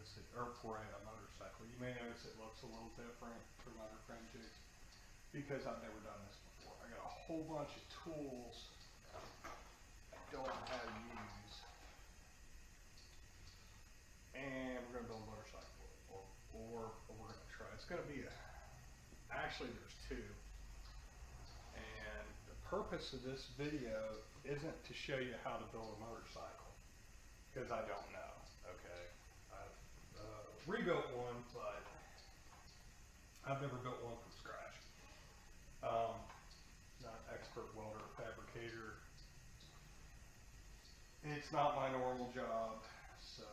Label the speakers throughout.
Speaker 1: notice it, or for a motorcycle, you may notice it looks a little different from other frame jigs because I've never done this before. I got a whole bunch of tools I don't know how to use, and we're gonna build a motorcycle, or we're gonna try. It's gonna be actually there's two, and the purpose of this video isn't to show you how to build a motorcycle, because I don't know, okay? I've rebuilt one, but I've never built one from scratch. Not an expert welder or fabricator. It's not my normal job, so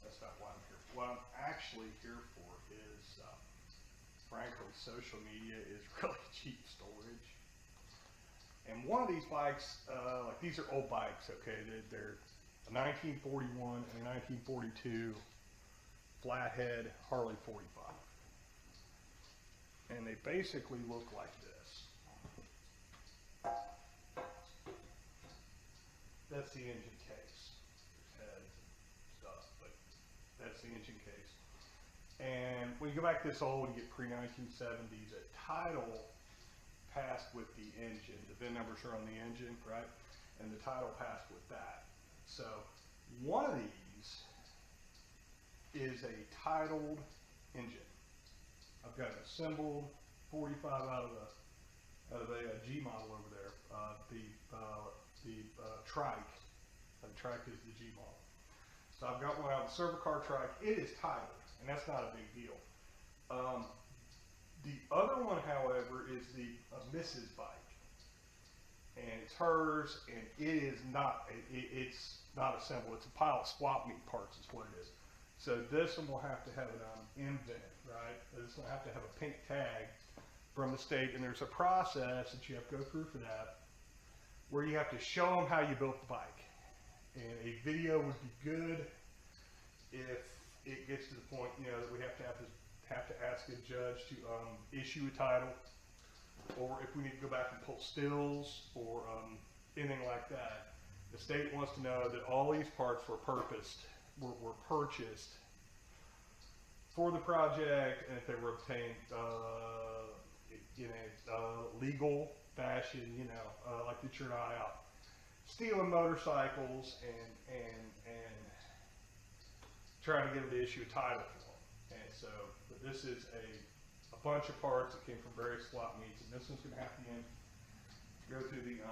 Speaker 1: that's not why I'm here. What I'm actually here for is, frankly, social media is really cheap storage. And one of these bikes, like these are old bikes, okay? They're a 1941 and a 1942 Flathead Harley 45. And they basically look like this. That's the engine case. There's heads and stuff, but that's the engine case. And when you go back this old, you get pre-1970s, a title passed with the engine. The VIN numbers are on the engine, right? And the title passed with that. So one of these is a titled engine. I've got an assembled 45 out of a G model over there. The trike. The trike is the G model. So I've got one out of the servo car trike. It is titled, and that's not a big deal. The other one, however, is the Mrs. bike, and it's hers, and it's not assembled. It's a pile of swap meet parts is what it is. So this one will have to have an invent, right? This will have to have a pink tag from the state, and there's a process that you have to go through for that, where you have to show them how you built the bike. And a video would be good if it gets to the point, you know, that we have to ask a judge to issue a title, or if we need to go back and pull stills or anything like that. The state wants to know that all these parts were purchased for the project, and if they were obtained in a legal fashion, you know, like that you're not out stealing motorcycles and trying to get them to issue a title for them. And so, but this is a bunch of parts that came from various swap meets, and this one's going to have to go through the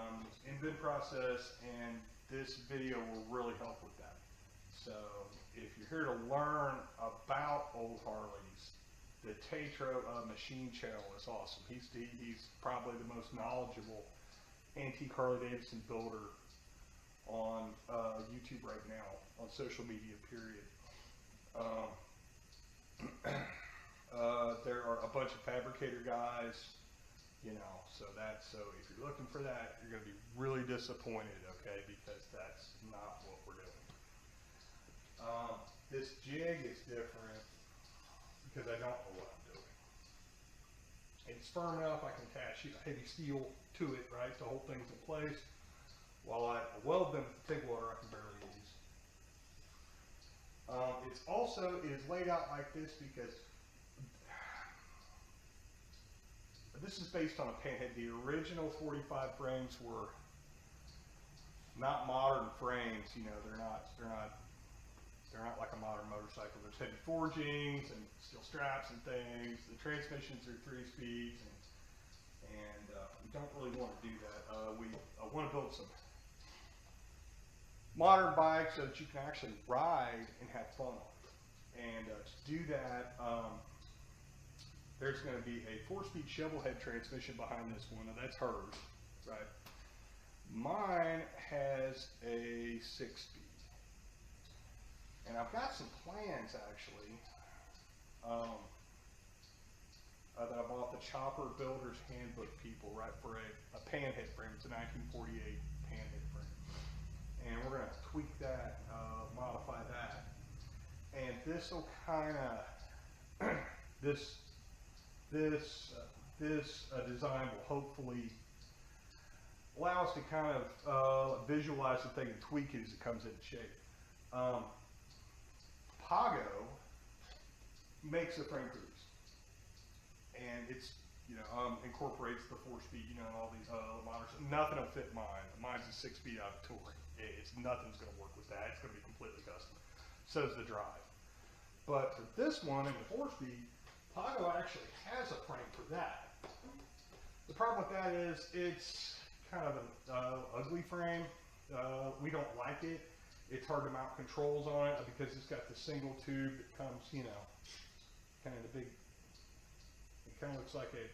Speaker 1: invent process, and this video will really help with that. So if you're here to learn about old Harleys, the Tatro Machine channel is awesome. He's probably the most knowledgeable antique Harley Davidson builder on YouTube right now, on social media, period. There are a bunch of fabricator guys, you know, so if you're looking for that, you're going to be really disappointed, okay, because that's not what we're doing. This jig is different because I don't know what I'm doing. It's firm enough I can attach heavy steel to it, right, to hold things in place. While I weld them with the TIG welder, I can barely use. It's also is laid out like this because this is based on a panhead. The original 45 frames were not modern frames. You know, they're not like a modern motorcycle. There's heavy forgings and steel straps and things. The transmissions are 3 speeds, and we don't really want to do that. We want to build some modern bikes so that you can actually ride and have fun on it. And to do that, there's going to be a 4-speed shovel head transmission behind this one. Now that's hers, right? Mine has a 6-speed. And I've got some plans actually that I bought the Chopper Builder's Handbook people, right, for a panhead frame. It's a 1948 panhead frame. And we're going to tweak that, modify that. And this will kind of, this design will hopefully allow us to kind of visualize the thing and tweak it as it comes into shape. Pago makes a frame for these, and it's incorporates the 4-speed, and all these monitors. Nothing will fit mine. Mine's a 6-speed out of touring. It's nothing's going to work with that. It's going to be completely custom. So is the drive. But for this one and the 4-speed, Pago actually has a frame for that. The problem with that is it's kind of an ugly frame. We don't like it. It's hard to mount controls on it because it's got the single tube that comes, kind of the big. It kind of looks like a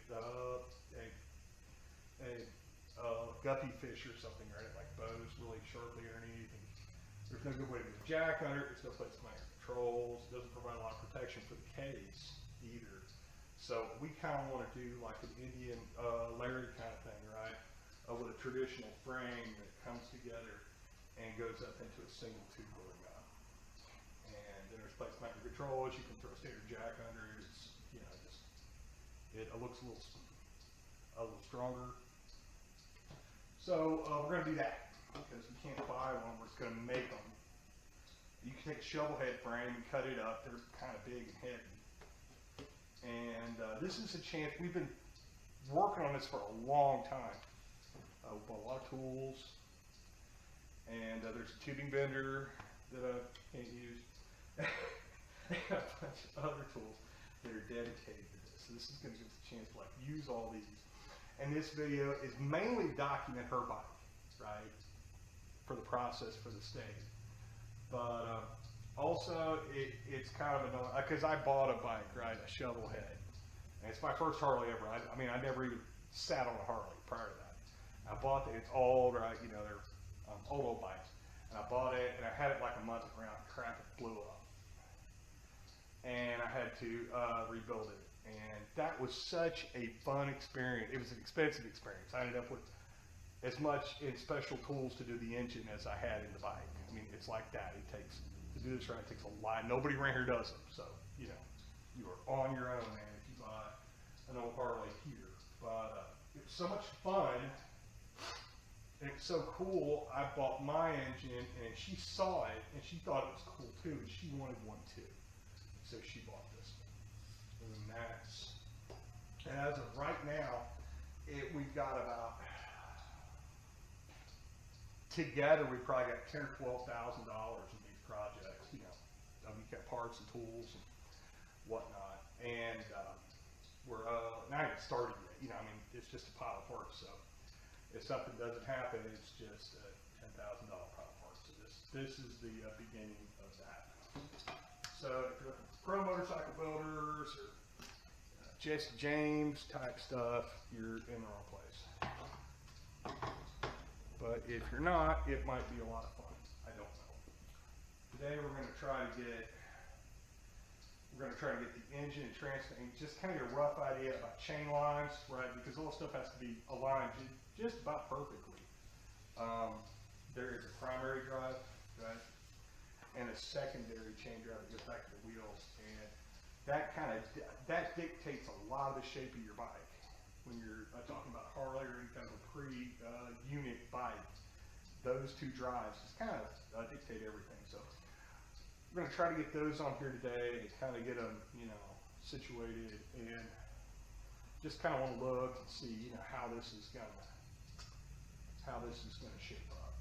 Speaker 1: guppy fish or something, right? Like bows really sharply underneath, and there's no good way to do a jack under it. It's no place to mount your controls. It doesn't provide a lot of protection for the case either. So we kind of want to do like an Indian Larry kind of thing, right? With a traditional frame that comes together and goes up into a single tube going up. And then there's place to mount your controls. You can throw a standard jack under it. It's, it looks a little stronger. So we're going to do that because we can't buy one. We're just going to make them. You can take a shovel head frame and cut it up. They're kind of big and heavy. And this is a chance. We've been working on this for a long time. We bought a lot of tools. And there's a tubing bender that I can't use. And a bunch of other tools that are dedicated to this. So this is going to give us a chance to use all these. And this video is mainly document her bike, right? For the process for the stage. But also it's kind of annoying because I bought a bike, right? A shovel head. And it's my first Harley ever. I mean, I never even sat on a Harley prior to that. I bought it. It's old, right? They're old bikes. And I bought it, and I had it like a month around. Crap, it blew up. And I had to rebuild it. And that was such a fun experience. It was an expensive experience. I ended up with as much in special tools to do the engine as I had in the bike. I mean, it's like that. It takes, to do this right, it takes a lot. Nobody around here does them. So, you are on your own, man, if you buy an old Harley here. But it was so much fun. And it's so cool. I bought my engine, and she saw it, and she thought it was cool too, and she wanted one too. So she bought this one. And as of right now, we've got about, together we probably got $10,000 or $12,000 in these projects. We got parts and tools and whatnot, and we're not even started yet. It's just a pile of parts. So if something doesn't happen, it's just a $10,000 pile of parts. So this is the beginning of that. So if you're looking for pro motorcycle builders or Jesse James type stuff, you're in the wrong place. But if you're not, it might be a lot of fun. I don't know. Today we're going to try to get the engine and transfer and just kind of get a rough idea about chain lines, right? Because all the stuff has to be aligned just about perfectly. There is a primary drive, right? And a secondary chain drive that goes back to the wheels, and that dictates a lot of the shape of your bike. When you're talking about Harley or any kind of a pre-unit bike, those two drives just kind of dictate everything. So we're going to try to get those on here today and kind of get them, situated, and just kind of want to look and see, how this is going to shape up.